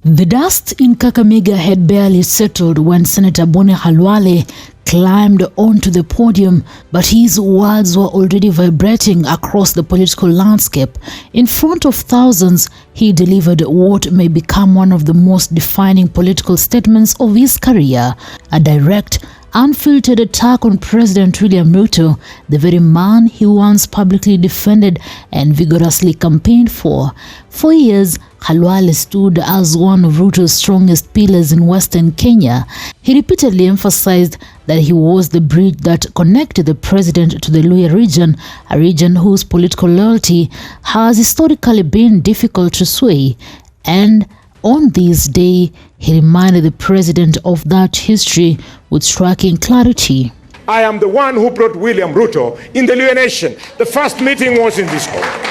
The dust in Kakamega had barely settled when Senator Boni Khalwale climbed onto the podium, but his words were already vibrating across the political landscape. In front of thousands, he delivered what may become one of the most defining political statements of his career, a direct, unfiltered attack on President William Ruto, the very man he once publicly defended and vigorously campaigned for. For years, Khalwale stood as one of Ruto's strongest pillars in Western Kenya. He repeatedly emphasized that he was the bridge that connected the president to the Luhya region, a region whose political loyalty has historically been difficult to sway. And on this day, he reminded the president of that history with striking clarity. I am the one who brought William Ruto in the Luhya nation. The first meeting was in this hall.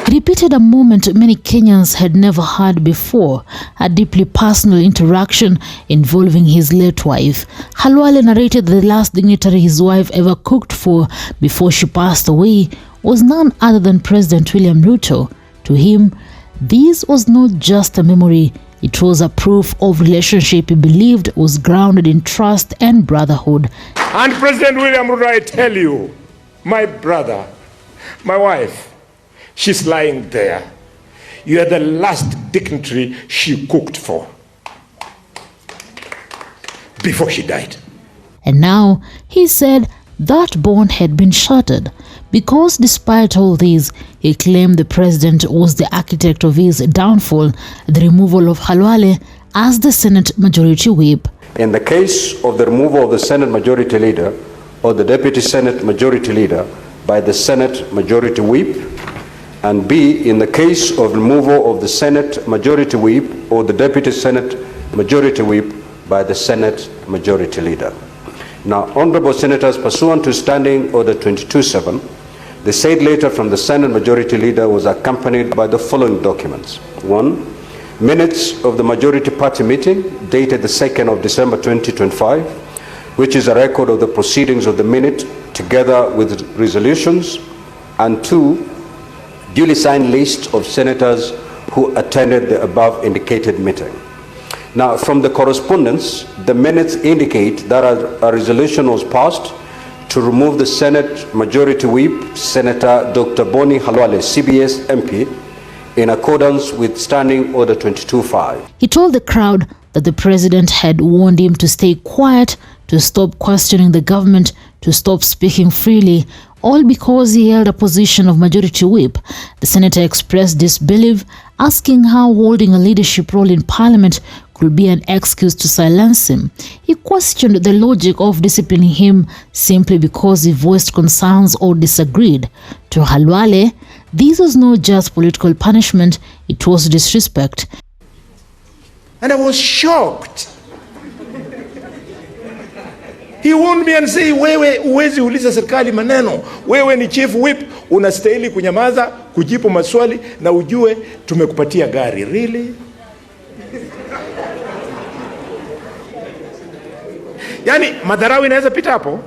He repeated a moment many Kenyans had never heard before, a deeply personal interaction involving his late wife. Khalwale narrated the last dignitary his wife ever cooked for before she passed away was none other than President William Ruto. To him, this was not just a memory, it was a proof of relationship he believed was grounded in trust and brotherhood. And President William Ruto, I tell you, my brother, my wife, she's lying there. You are the last dignitary she cooked for before she died. And now, he said that bond had been shattered because despite all this, he claimed the president was the architect of his downfall, the removal of Khalwale as the Senate Majority Whip. In the case of the removal of the Senate Majority Leader or the Deputy Senate Majority Leader by the Senate Majority Whip, and B, in the case of removal of the Senate Majority Whip or the Deputy Senate Majority Whip by the Senate Majority Leader. Now, Honorable Senators, pursuant to Standing Order 22-7, the said letter from the Senate Majority Leader was accompanied by the following documents. 1. Minutes of the Majority Party meeting dated the 2nd of December 2025, which is a record of the proceedings of the minute together with resolutions. And 2. Duly signed list of senators who attended the above indicated meeting. Now, from the correspondence, the minutes indicate that a resolution was passed to remove the Senate Majority Whip, Senator Dr. Boni Khalwale, CBS MP, in accordance with Standing Order 22-5. He told the crowd that the president had warned him to stay quiet, to stop questioning the government, to stop speaking freely, all because he held a position of Majority Whip. The senator expressed disbelief, asking how holding a leadership role in parliament could be an excuse to silence him. He questioned the logic of disciplining him simply because he voiced concerns or disagreed. To Khalwale, this was not just political punishment, it was disrespect. And I was shocked. He warned me and say, wewe uwezi uliza serikali maneno. Wewe ni chief whip, unastahili kunyamaza, kujibu maswali na ujue tumekupatia gari. Really? Yani madharau inaweza pita hapo?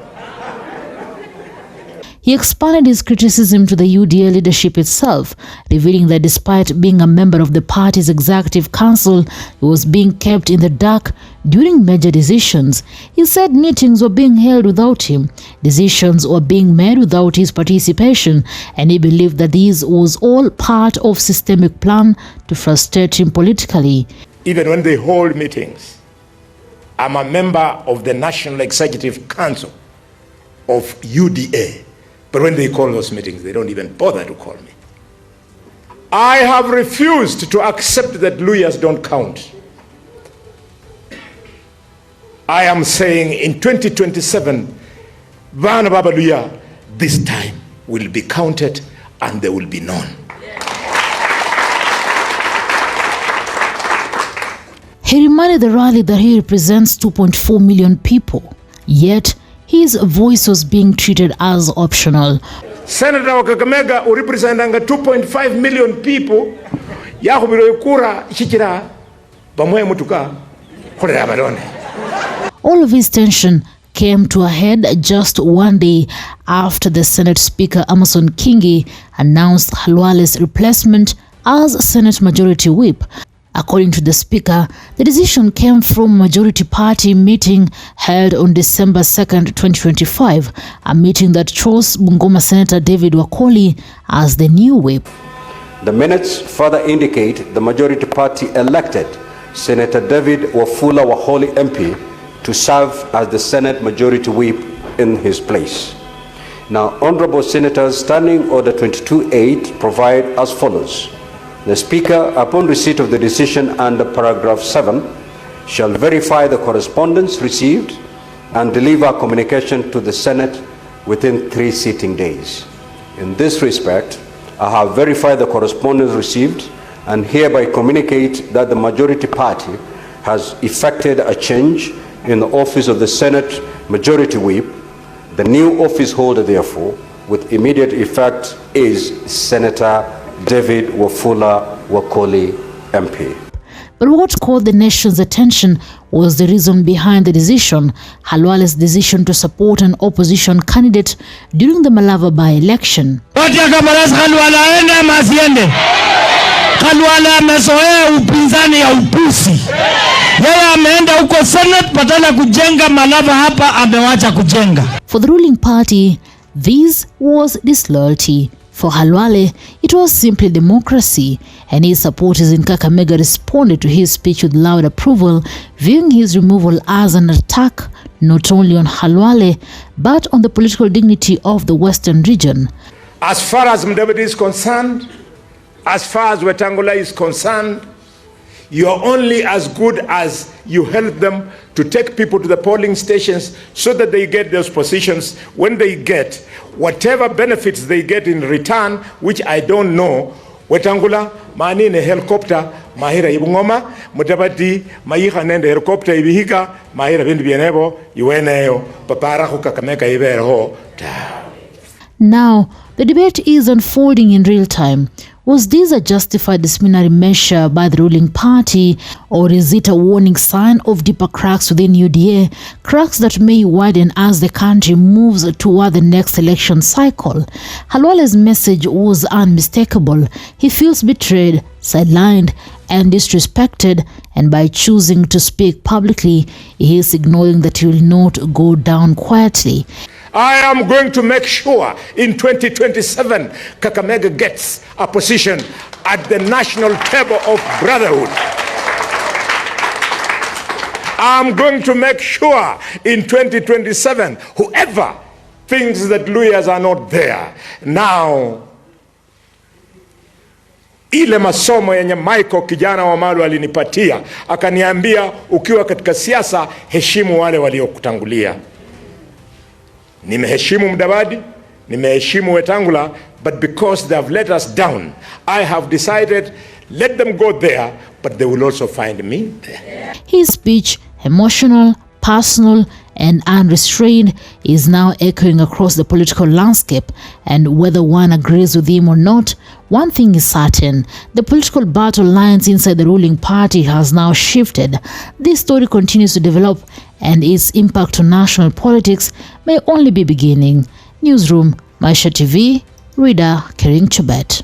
He expanded his criticism to the UDA leadership itself, revealing that despite being a member of the party's executive council, he was being kept in the dark during major decisions. He said meetings were being held without him, decisions were being made without his participation, and he believed that this was all part of a systemic plan to frustrate him politically. Even when they hold meetings, I'm a member of the National Executive Council of UDA. But when they call those meetings, they don't even bother to call me. I have refused to accept that Luhyas don't count. I am saying in 2027, Vana Baba Luhya, this time will be counted and they will be known. He reminded the rally that he represents 2.4 million people, yet his voice was being treated as optional. Senator wa Kakamega who representanga 2.5 million people yakubiro kura shikira bamwe mutuka kolera barone. All of his tension came to a head just one day after the Senate Speaker Kingi announced Khalwale's replacement as Senate Majority Whip. According to the Speaker, the decision came from a majority party meeting held on December 2nd, 2025, a meeting that chose Bungoma Senator David Wakoli as the new whip. The minutes further indicate the majority party elected Senator David Wafula Wakoli MP to serve as the Senate Majority Whip in his place. Now, Honorable Senators, Standing Order 22.8 provide as follows. The Speaker, upon receipt of the decision under paragraph 7, shall verify the correspondence received and deliver communication to the Senate within 3 sitting days. In this respect, I have verified the correspondence received and hereby communicate that the majority party has effected a change in the office of the Senate Majority Whip. The new office holder, therefore, with immediate effect is Senator David Wafula Wakoli MP. But what caught the nation's attention was the reason behind the decision, Khalwale's decision to support an opposition candidate during the Malava by-election. Khalwale amezoea upinzani ya upusi. Yeye ameenda huko Senate badala kujenga Malava, hapa amewacha kujenga. For the ruling party, this was disloyalty. For Khalwale, it was simply democracy, and his supporters in Kakamega responded to his speech with loud approval, viewing his removal as an attack not only on Khalwale, but on the political dignity of the Western region. As far as Mudavadi is concerned, as far as Wetangula is concerned, you are only as good as you help them to take people to the polling stations so that they get those positions. When they get whatever benefits they get in return, which I don't know, Wetangula mani ne helicopter mahira ibungoma, Mudavadi mayiha nende helicopter ibihika mahira bindu bienebo yueneyo papara ko Kakamega ibereho. Now, the debate is unfolding in real time. Was this a justified disciplinary measure by the ruling party, or is it a warning sign of deeper cracks within UDA, cracks that may widen as the country moves toward the next election cycle? Khalwale's message was unmistakable. He feels betrayed, sidelined, and disrespected, and by choosing to speak publicly, he is signaling that he will not go down quietly. I am going to make sure in 2027 Kakamega gets a position at the national table of brotherhood. I'm going to make sure in 2027 whoever thinks that lawyers are not there now, ile masomo yenye Michael kijana wa Malu alinipatia akaniambia, ukiwa katika siasa heshimu wale waliokutangulia. Nimeheshimu Mudavadi, nimeheshimu Wetangula, but because they have let us down, I have decided let them go there, but they will also find me there. His speech, emotional, personal, and unrestrained, is now echoing across the political landscape, and whether one agrees with him or not, one thing is certain: the political battle lines inside the ruling party has now shifted. This story continues to develop, and its impact on national politics may only be beginning. Newsroom, Maisha TV, Reader Kering Chobet.